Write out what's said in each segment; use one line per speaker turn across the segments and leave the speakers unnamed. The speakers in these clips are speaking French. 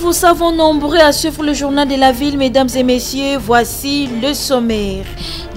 vous savons nombreux à suivre le journal de la ville, mesdames et messieurs, voici le sommaire.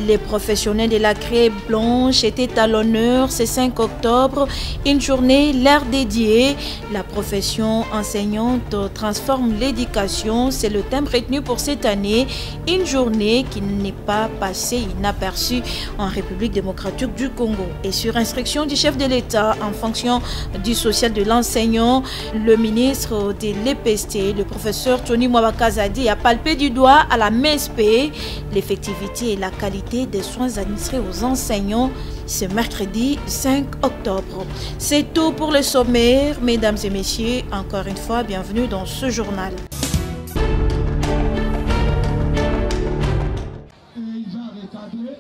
Les professionnels de la Craie Blanche étaient à l'honneur ce 5 octobre, une journée leur dédiée. La profession enseignante transforme l'éducation, c'est le thème retenu pour cette année. Une journée qui n'est pas passée inaperçue en République démocratique du Congo. Et sur instruction du chef de l'État, en fonction du social de l'enseignant, le ministre de l'EPST, le professeur Tony Mwabakazadi, a palpé du doigt à la MSP l'effectivité et la qualité des soins administrés aux enseignants ce mercredi 5 octobre. C'est tout pour le sommaire. Mesdames et messieurs, encore une fois, bienvenue dans ce journal.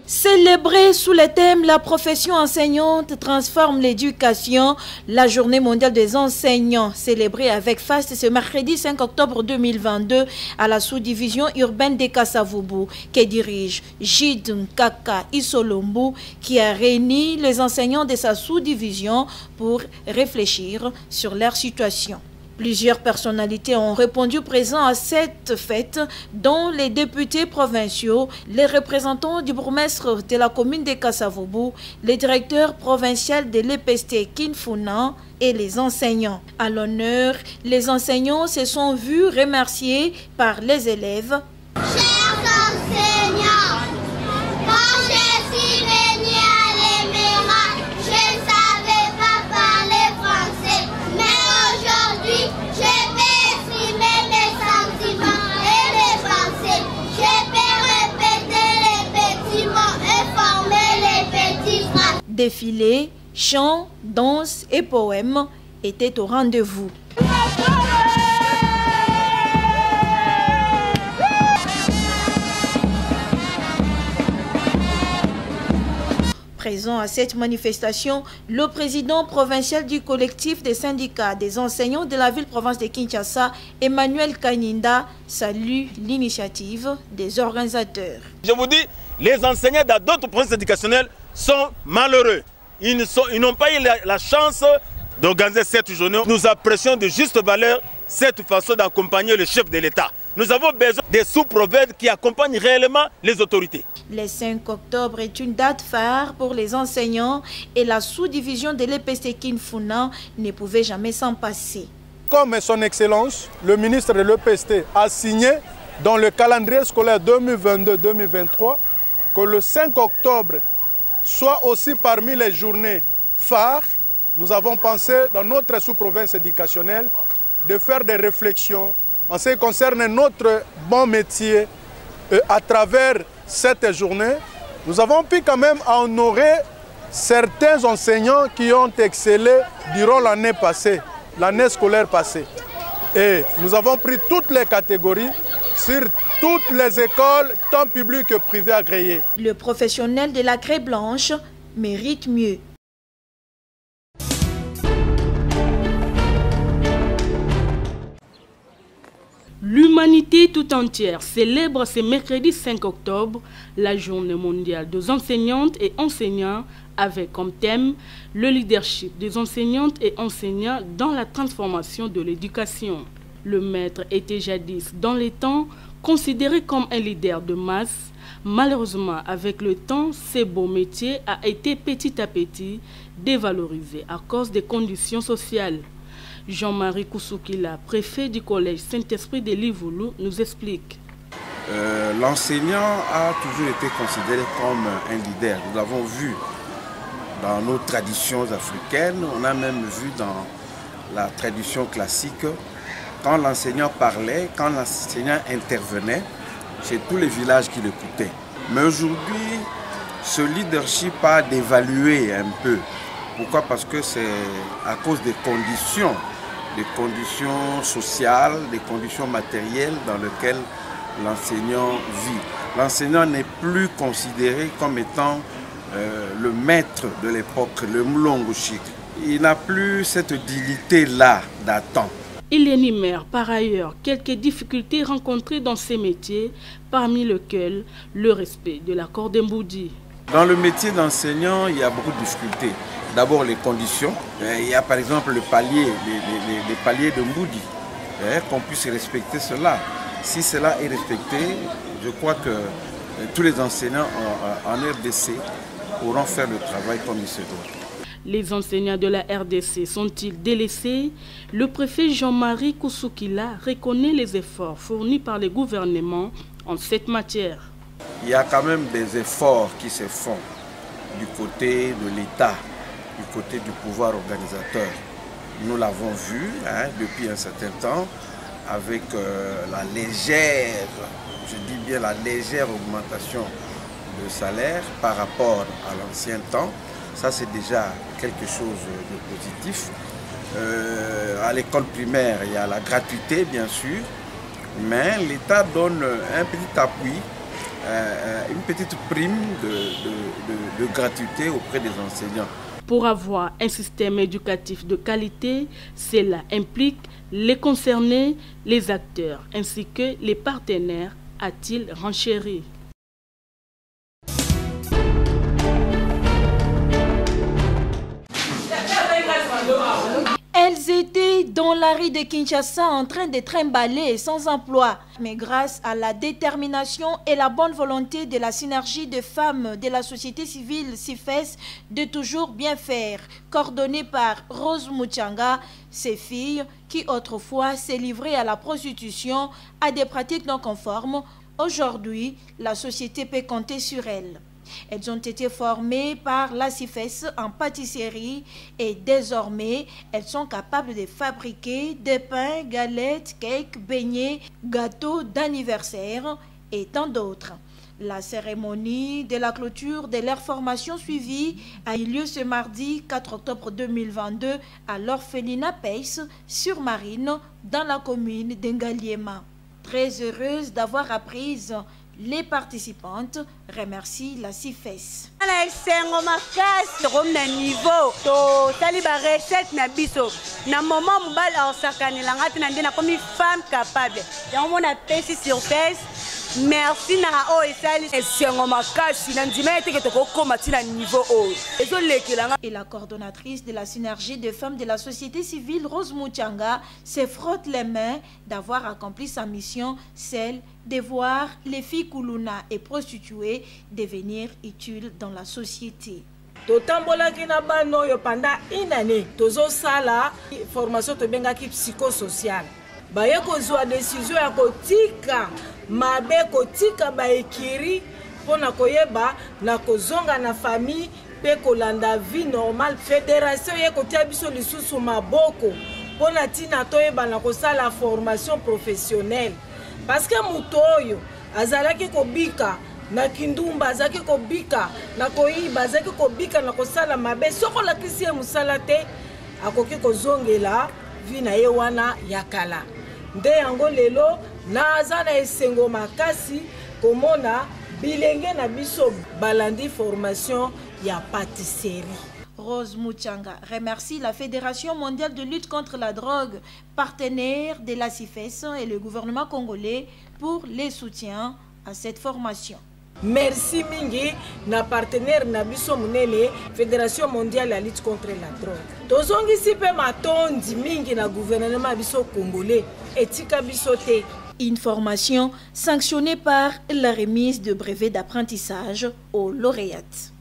Célébrée sous le thème « La profession enseignante transforme l'éducation », la journée mondiale des enseignants, célébrée avec faste ce mercredi 5 octobre 2022 à la sous-division urbaine de Kasavubu, que dirige Gide Nkaka Isolombu, qui a réuni les enseignants de sa sous-division pour réfléchir sur leur situation. Plusieurs personnalités ont répondu présents à cette fête, dont les députés provinciaux, les représentants du bourgmestre de la commune de Kasavubu, le directeur provincial de l'EPST Kinfuna et les enseignants. À l'honneur, les enseignants se sont vus remerciés par les élèves.
Chers enseignants, quand je suis venue à l'Éméra, je ne savais pas parler français, mais aujourd'hui, je peux exprimer mes sentiments et mes pensées. Je peux répéter les petits mots et former les petits phrases.
Défilés, chants, danses et poèmes étaient au rendez-vous. Présent à cette manifestation, le président provincial du collectif des syndicats des enseignants de la ville-province de Kinshasa, Emmanuel Kanyinda, salue l'initiative des organisateurs.
Je vous dis, les enseignants dans d'autres provinces éducationnelles sont malheureux. Ils n'ont pas eu la chance d'organiser cette journée. Nous apprécions de juste valeur cette façon d'accompagner le chef de l'État. Nous avons besoin des sous-prophètes qui accompagnent réellement les autorités.
Le 5 octobre est une date phare pour les enseignants et la sous-division de l'EPST Kinfuna ne pouvait jamais s'en passer.
Comme son Excellence, le ministre de l'EPST a signé dans le calendrier scolaire 2022-2023 que le 5 octobre soit aussi parmi les journées phares, nous avons pensé dans notre sous-province éducationnelle de faire des réflexions en ce qui concerne notre bon métier. À travers cette journée, nous avons pu quand même honorer certains enseignants qui ont excellé durant l'année passée, l'année scolaire passée. Et nous avons pris toutes les catégories sur toutes les écoles, tant publiques que privées agréées.
Le professionnel de la Craie Blanche mérite mieux.
L'humanité tout entière célèbre ce mercredi 5 octobre la journée mondiale des enseignantes et enseignants avec comme thème le leadership des enseignantes et enseignants dans la transformation de l'éducation. Le maître était jadis dans les temps considéré comme un leader de masse. Malheureusement, avec le temps, ce beau métier a été petit à petit dévalorisé à cause des conditions sociales. Jean-Marie Koussoukila, préfet du collège Saint-Esprit de Livoulou, nous explique.
L'enseignant a toujours été considéré comme un leader. Nous l'avons vu dans nos traditions africaines, on a même vu dans la tradition classique, quand l'enseignant parlait, quand l'enseignant intervenait, c'est tous les villages qui l'écoutaient. Mais aujourd'hui, ce leadership a dévalué un peu. Pourquoi? Parce que c'est à cause des conditions sociales, des conditions matérielles dans lesquelles l'enseignant vit. L'enseignant n'est plus considéré comme étant le maître de l'époque, le Mlongochik. Il n'a plus cette dignité-là d'antan.
Il énumère par ailleurs quelques difficultés rencontrées dans ces métiers, parmi lesquelles le respect de l'accord d'Emboudi.
Dans le métier d'enseignant, il y a beaucoup de difficultés. D'abord les conditions. Il y a par exemple le palier, les paliers de Mboudi. qu'on puisse respecter cela. Si cela est respecté, je crois que tous les enseignants en RDC pourront faire le travail comme il se doit.
Les enseignants de la RDC sont-ils délaissés? Le préfet Jean-Marie Koussoukila reconnaît les efforts fournis par les gouvernements en cette matière.
Il y a quand même des efforts qui se font du côté de l'État, du côté du pouvoir organisateur. Nous l'avons vu depuis un certain temps avec la légère, je dis bien la légère augmentation de salaire par rapport à l'ancien temps. Ça, c'est déjà quelque chose de positif. À l'école primaire, il y a la gratuité, bien sûr, mais l'État donne un petit appui, une petite prime de gratuité auprès des enseignants.
Pour avoir un système éducatif de qualité, cela implique les concernés, les acteurs ainsi que les partenaires, a-t-il renchéri.
Elles étaient dans la rue de Kinshasa en train de trimballer sans emploi. Mais grâce à la détermination et la bonne volonté de la synergie de femmes de la société civile CIFES de toujours bien faire, coordonnée par Rose Muchanga, ces filles qui autrefois s'est livrées à la prostitution, à des pratiques non conformes, aujourd'hui la société peut compter sur elles. Elles ont été formées par la CIFES en pâtisserie et désormais, elles sont capables de fabriquer des pains, galettes, cakes, beignets, gâteaux d'anniversaire et tant d'autres. La cérémonie de la clôture de leur formation suivie a eu lieu ce mardi 4 octobre 2022 à l'orphelinat Pace sur Marine dans la commune d'Engaliema. Très heureuse d'avoir appris, les participantes remercient la CIFES.
Merci na OSL
et la coordonnatrice de la synergie des femmes de la société civile Rose Muchanga se frotte les mains d'avoir accompli sa mission, celle de voir les filles Kuluna et prostituées devenir utiles dans la société.
totambolaki na bano yo pendant une année tozo sala formation to bengaki psychosociale baye kozwa décision ya kotika mabe kotika baekiri pona koyeba na kozonga na famille pe kolanda vie normale. Fédération ye kotia biso lisusu maboko pona tina toyeba na kosala formation professionnelle parce que muto oyo azalaki kobika na kindumba, azalaki kobika na koyiba, azalaki kobika na kosala mabe soko lakisi ye musala te akoki kozongela vie na ye wana yakala. Nde yango lelo naza na esengo makasi komona bilenge na biso balandi formation ya pâtisserie.
Rose Muchanga remercie la Fédération mondiale de lutte contre la drogue, partenaire de la CIFES et le gouvernement congolais pour les soutiens à cette formation.
Merci mingi na partenaire na biso munene Fédération mondiale de lutte contre la drogue. Tozongi sipe matondi mingi na gouvernement biso congolais etika biso te.
Une formation sanctionnée par la remise de brevets d'apprentissage aux lauréates.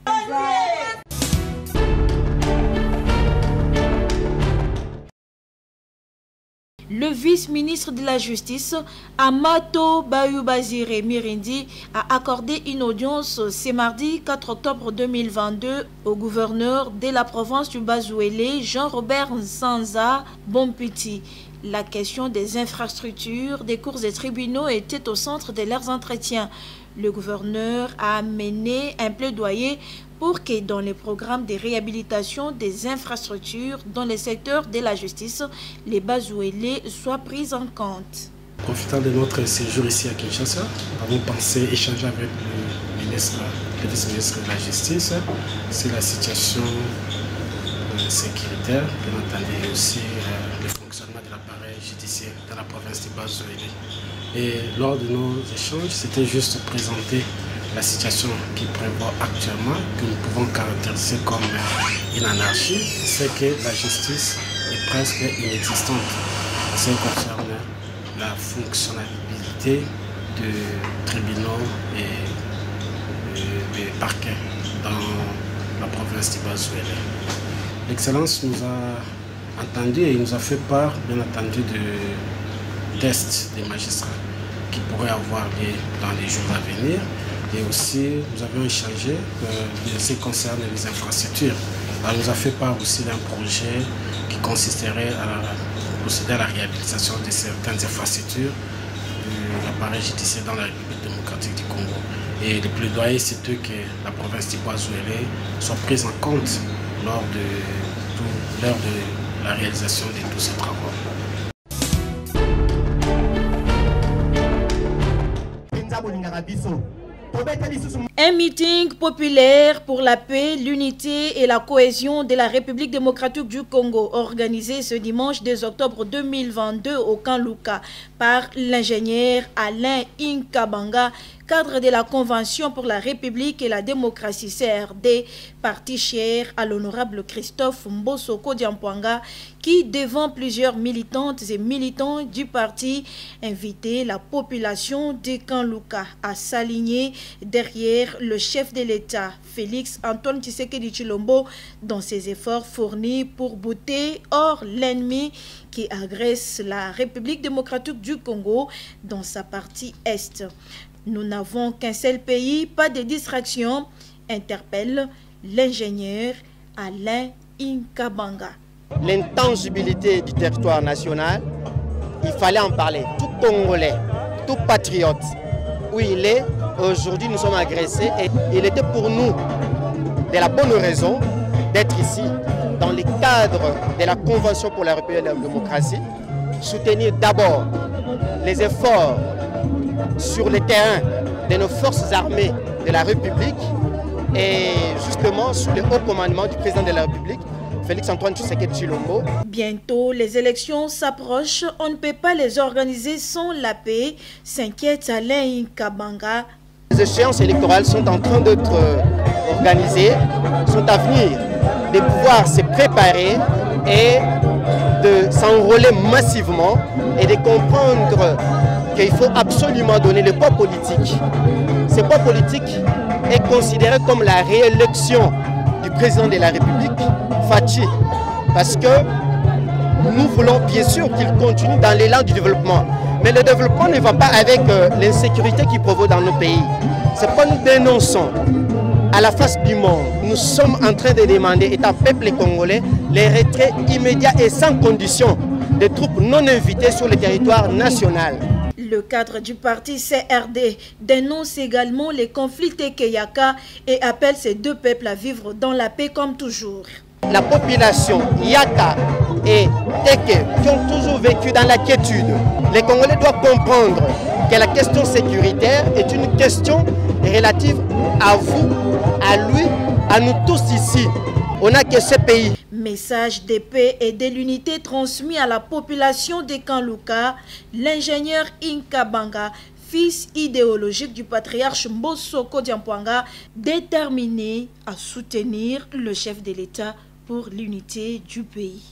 Le vice-ministre de la Justice, Amato Bayubazire Mirindi, a accordé une audience ce mardi 4 octobre 2022 au gouverneur de la province du Bazouélé, Jean-Robert Nsanza Bompiti. La question des infrastructures, des cours et tribunaux était au centre de leurs entretiens. Le gouverneur a mené un plaidoyer pour que dans les programmes de réhabilitation des infrastructures dans le secteur de la justice, les Bazouélés soient pris en compte.
Profitant de notre séjour ici à Kinshasa, nous avons pensé échanger avec le vice-ministre de la Justice sur la situation sécuritaire, bien entendu aussi le fonctionnement de l'appareil judiciaire dans la province de Bazouélé. Et lors de nos échanges, c'était juste présenter la situation qui prévaut actuellement, que nous pouvons caractériser comme une anarchie, c'est que la justice est presque inexistante en ce qui concerne la fonctionnalité de tribunaux et de parquets dans la province du Bas-Ouélé. L'Excellence nous a entendu et nous a fait part, bien entendu, de tests des magistrats qui pourraient avoir lieu dans les jours à venir. Et aussi, nous avions échangé de ce qui concerne les infrastructures. Elle nous a fait part aussi d'un projet qui consisterait à procéder à la réhabilitation de certaines infrastructures de l'appareil judiciaire dans la République démocratique du Congo. Et le plaidoyer, c'est que la province du Bas-Ouélé soit prise en compte lors de la réalisation de tous ces travaux.
Un meeting populaire pour la paix, l'unité et la cohésion de la République démocratique du Congo, organisé ce dimanche 2 octobre 2022 au camp Luka par l'ingénieur Alain Inkabanga, cadre de la Convention pour la République et la démocratie CRD, parti cher à l'honorable Christophe Mbosoko Diampouanga, qui, devant plusieurs militantes et militants du parti, invitait la population du camp Luka à s'aligner derrière le chef de l'État, Félix Antoine Tshisekedi Tshilombo, dans ses efforts fournis pour bouter hors l'ennemi qui agresse la République démocratique du Congo dans sa partie Est. Nous n'avons qu'un seul pays, pas de distraction, interpelle l'ingénieur Alain Inkabanga.
L'intangibilité du territoire national, il fallait en parler. Tout Congolais, tout patriote, où il est, aujourd'hui nous sommes agressés et il était pour nous de la bonne raison d'être ici dans le cadre de la Convention pour la République et la démocratie, soutenir d'abord les efforts sur le terrain de nos forces armées de la République et justement sous le haut commandement du président de la République, Félix Antoine Tshisekedi Tshilombo.
Bientôt, les élections s'approchent. On ne peut pas les organiser sans la paix, s'inquiète Alain Inkabanga.
Les échéances électorales sont en train d'être organisées, sont à venir, de pouvoir se préparer et de s'enrôler massivement et de comprendre qu'il faut absolument donner le poids politique. Ce poids politique est considéré comme la réélection du président de la République, Fachi, parce que nous voulons bien sûr qu'il continue dans l'élan du développement. Mais le développement ne va pas avec l'insécurité qui provoque dans nos pays. C'est pas nous dénonçons à la face du monde. Nous sommes en train de demander, état peuple congolais, les retraits immédiats et sans condition des troupes non invitées sur le territoire national.
Le cadre du parti CRD dénonce également les conflits Tekeyaka et appelle ces deux peuples à vivre dans la paix comme toujours.
La population Yaka et Teke qui ont toujours vécu dans la quiétude, les Congolais doivent comprendre que la question sécuritaire est une question relative à vous, à lui, à nous tous ici. On n'a que ce pays.
Message de paix et de l'unité transmis à la population de camp Luka, l'ingénieur Inkabanga, fils idéologique du patriarche Mbosoko Diampouanga, déterminé à soutenir le chef de l'État pour l'unité du pays.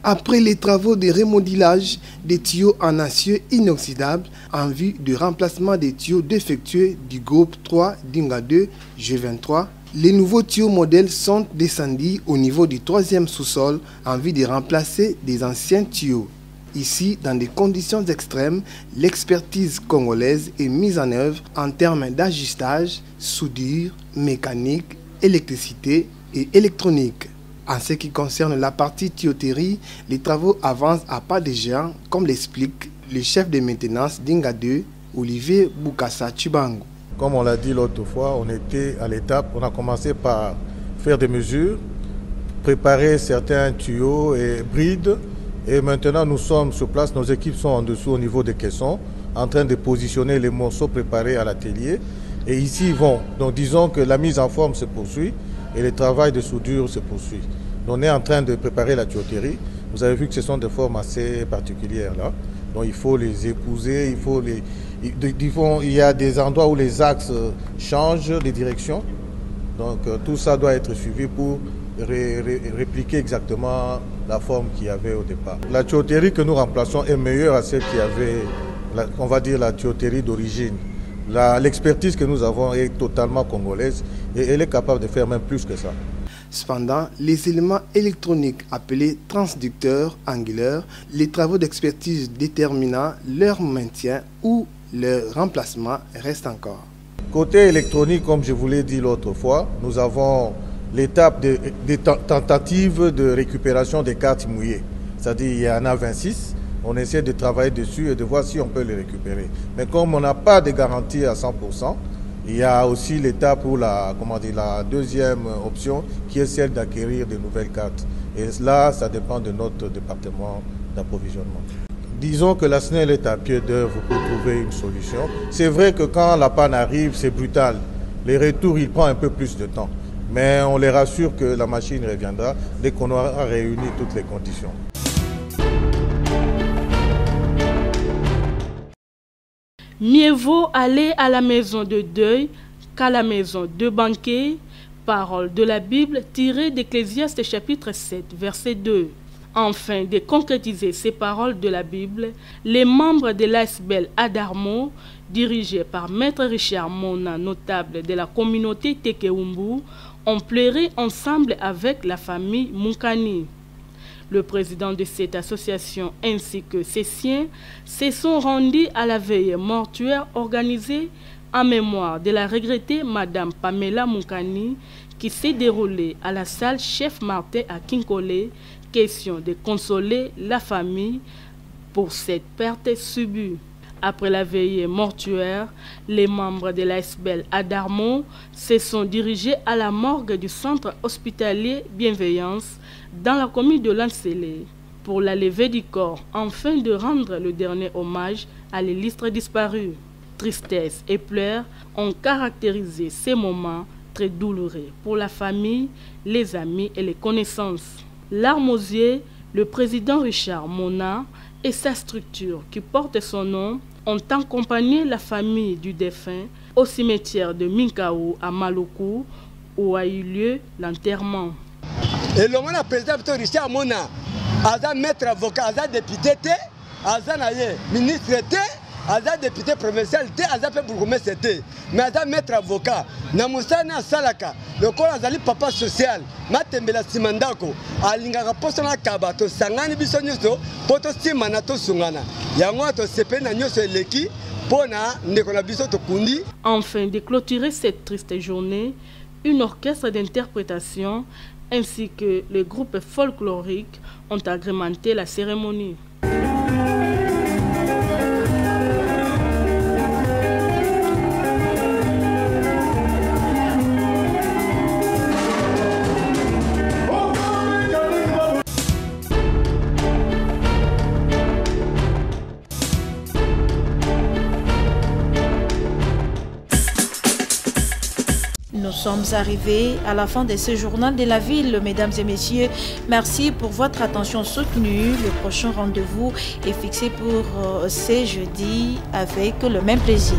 Après les travaux de remodelage des tuyaux en acier inoxydable en vue du remplacement des tuyaux défectueux du groupe 3 Dinga 2 G23, les nouveaux tuyaux modèles sont descendus au niveau du 3e sous-sol en vue de remplacer des anciens tuyaux. Ici, dans des conditions extrêmes, l'expertise congolaise est mise en œuvre en termes d'ajustage, soudure, mécanique, électricité et électronique. En ce qui concerne la partie tuyauterie, les travaux avancent à pas de géant, comme l'explique le chef de maintenance d'Inga 2, Olivier Boukassa Chibango.
Comme on l'a dit l'autre fois, on était à l'étape, on a commencé par faire des mesures, préparer certains tuyaux et brides, et maintenant nous sommes sur place, nos équipes sont en dessous au niveau des caissons, en train de positionner les morceaux préparés à l'atelier. Et ici, donc disons que la mise en forme se poursuit et le travail de soudure se poursuit. On est en train de préparer la tuyauterie. Vous avez vu que ce sont des formes assez particulières là. Donc il faut les épouser, il y a des endroits où les axes changent de direction. Donc tout ça doit être suivi pour répliquer exactement la forme qu'il y avait au départ. La tuyauterie que nous remplaçons est meilleure à celle qui avait, on va dire, la tuyauterie d'origine. L'expertise que nous avons est totalement congolaise et elle est capable de faire même plus que ça.
Cependant, les éléments électroniques appelés transducteurs angulaires, les travaux d'expertise déterminant leur maintien ou leur remplacement restent encore.
Côté électronique, comme je vous l'ai dit l'autre fois, nous avons l'étape des tentatives de récupération des cartes mouillées. C'est-à-dire qu'il y en a 26, on essaie de travailler dessus et de voir si on peut les récupérer. Mais comme on n'a pas de garantie à 100%, il y a aussi l'étape où la deuxième option qui est celle d'acquérir de nouvelles cartes. Et là, ça dépend de notre département d'approvisionnement. Disons que la SNEL est à pied d'œuvre pour trouver une solution. C'est vrai que quand la panne arrive, c'est brutal. Les retours, il prend un peu plus de temps. Mais on les rassure que la machine reviendra dès qu'on aura réuni toutes les conditions.
Mieux vaut aller à la maison de deuil qu'à la maison de banquet. Parole de la Bible tirée d'Ecclésiaste chapitre 7, verset 2. Afin de concrétiser ces paroles de la Bible, les membres de l'ASBEL Adarmo, dirigés par Maître Richard Mona, notable de la communauté Tekewumbu, ont pleuré ensemble avec la famille Munkani. Le président de cette association ainsi que ses siens se sont rendus à la veille mortuaire organisée en mémoire de la regrettée Madame Pamela Munkani qui s'est déroulée à la salle Chef Martin à Kinkole, question de consoler la famille pour cette perte subie. Après la veille mortuaire, les membres de l'ASBEL Adarmo se sont dirigés à la morgue du centre hospitalier Bienveillance dans la commune de Lancelé pour la levée du corps afin de rendre le dernier hommage à l'illustre disparu. Tristesse et pleurs ont caractérisé ces moments très douloureux pour la famille, les amis et les connaissances. Larmes aux yeux, le président Richard Mona et sa structure qui porte son nom ont accompagné la famille du défunt au cimetière de Minkao à Maluku où a eu lieu l'enterrement.
Et le président Richard Mona, Aza maître avocat, Aza député, Aza ministre, Aza député provincial, Aza bourgmestre, mais Aza maître avocat, Namusana Salaka, le corps Azali papa social, Matembela Simandako, Alingara Posona Kabato, Sangani Bisonyoso, Poto Simanato Sungana, Yangoto Sepena Nyoso Leki, Pona Nekona Bisoto Kundi.
Enfin, de clôturer cette triste journée, une orchestre d'interprétation ainsi que le groupe folklorique ont agrémenté la cérémonie.
Nous sommes arrivés à la fin de ce journal de la ville, mesdames et messieurs. Merci pour votre attention soutenue. Le prochain rendez-vous est fixé pour ce jeudi avec le même plaisir.